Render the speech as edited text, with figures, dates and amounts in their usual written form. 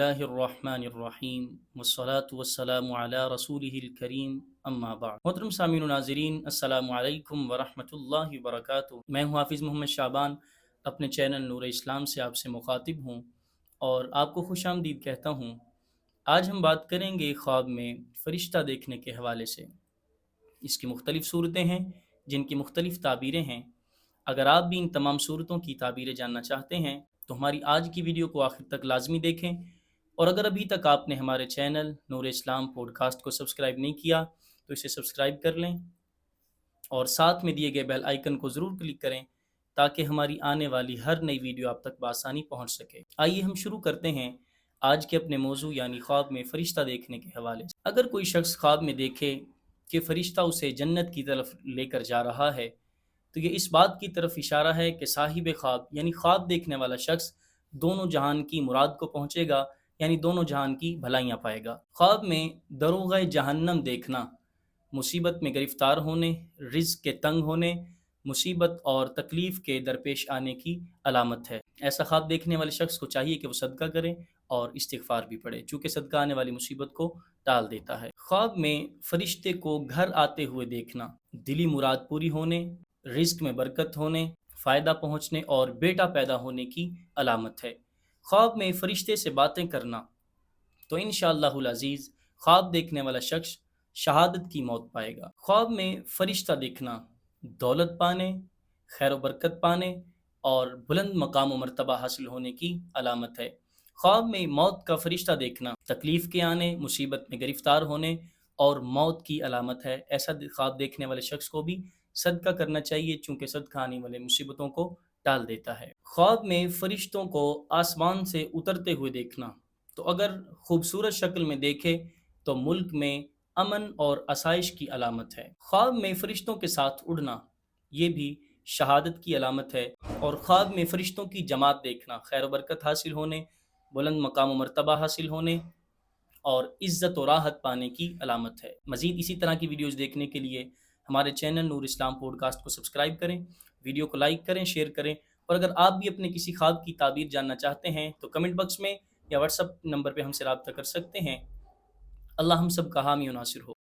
اللہ الرحمن الرحیم والصلاة والسلام علی رسولہ الکریم اما بعد۔ محترم سامعین و ناظرین، السلام علیکم ورحمۃ اللہ وبرکاتہ۔ میں ہوں حافظ محمد شعبان، اپنے چینل نور اسلام سے آپ سے مخاطب ہوں اور آپ کو خوش آمدید کہتا ہوں۔ آج ہم بات کریں گے خواب میں فرشتہ دیکھنے کے حوالے سے۔ اس کی مختلف صورتیں ہیں جن کی مختلف تعبیریں ہیں۔ اگر آپ بھی ان تمام صورتوں کی تعبیریں جاننا چاہتے ہیں تو ہماری آج کی ویڈیو کو آخر تک لازمی دیکھیں، اور اگر ابھی تک آپ نے ہمارے چینل نور اسلام پوڈ کاسٹ کو سبسکرائب نہیں کیا تو اسے سبسکرائب کر لیں اور ساتھ میں دیے گئے بیل آئیکن کو ضرور کلک کریں تاکہ ہماری آنے والی ہر نئی ویڈیو آپ تک بآسانی پہنچ سکے۔ آئیے ہم شروع کرتے ہیں آج کے اپنے موضوع یعنی خواب میں فرشتہ دیکھنے کے حوالے سے۔ اگر کوئی شخص خواب میں دیکھے کہ فرشتہ اسے جنت کی طرف لے کر جا رہا ہے تو یہ اس بات کی طرف اشارہ ہے کہ صاحب خواب یعنی خواب دیکھنے والا شخص دونوں جہان کی مراد کو پہنچے گا، یعنی دونوں جہان کی بھلائیاں پائے گا۔ خواب میں دروغ جہنم دیکھنا مصیبت میں گرفتار ہونے، رزق کے تنگ ہونے، مصیبت اور تکلیف کے درپیش آنے کی علامت ہے۔ ایسا خواب دیکھنے والے شخص کو چاہیے کہ وہ صدقہ کرے اور استغفار بھی پڑھے، چونکہ صدقہ آنے والی مصیبت کو ٹال دیتا ہے۔ خواب میں فرشتے کو گھر آتے ہوئے دیکھنا دلی مراد پوری ہونے، رزق میں برکت ہونے، فائدہ پہنچنے اور بیٹا پیدا ہونے کی علامت ہے۔ خواب میں فرشتے سے باتیں کرنا تو انشاءاللہ العزیز خواب دیکھنے والا شخص شہادت کی موت پائے گا۔ خواب میں فرشتہ دیکھنا دولت پانے، خیر و برکت پانے اور بلند مقام و مرتبہ حاصل ہونے کی علامت ہے۔ خواب میں موت کا فرشتہ دیکھنا تکلیف کے آنے، مصیبت میں گرفتار ہونے اور موت کی علامت ہے۔ ایسا خواب دیکھنے والے شخص کو بھی صدقہ کرنا چاہیے، چونکہ صدقہ آنے والے مصیبتوں کو ٹال دیتا ہے۔ خواب میں فرشتوں کو آسمان سے اترتے ہوئے دیکھنا تو اگر خوبصورت شکل میں دیکھے تو ملک میں امن اور آسائش کی علامت ہے۔ خواب میں فرشتوں کے ساتھ اڑنا یہ بھی شہادت کی علامت ہے، اور خواب میں فرشتوں کی جماعت دیکھنا خیر و برکت حاصل ہونے، بلند مقام و مرتبہ حاصل ہونے اور عزت و راحت پانے کی علامت ہے۔ مزید اسی طرح کی ویڈیوز دیکھنے کے لیے ہمارے چینل نور اسلام پوڈ کاسٹ کو سبسکرائب کریں، ویڈیو کو لائک کریں، شیئر کریں، اور اگر آپ بھی اپنے کسی خواب کی تعبیر جاننا چاہتے ہیں تو کمنٹ باکس میں یا واٹس ایپ نمبر پہ ہم سے رابطہ کر سکتے ہیں۔ اللہ ہم سب کا حامی و ناصر ہو۔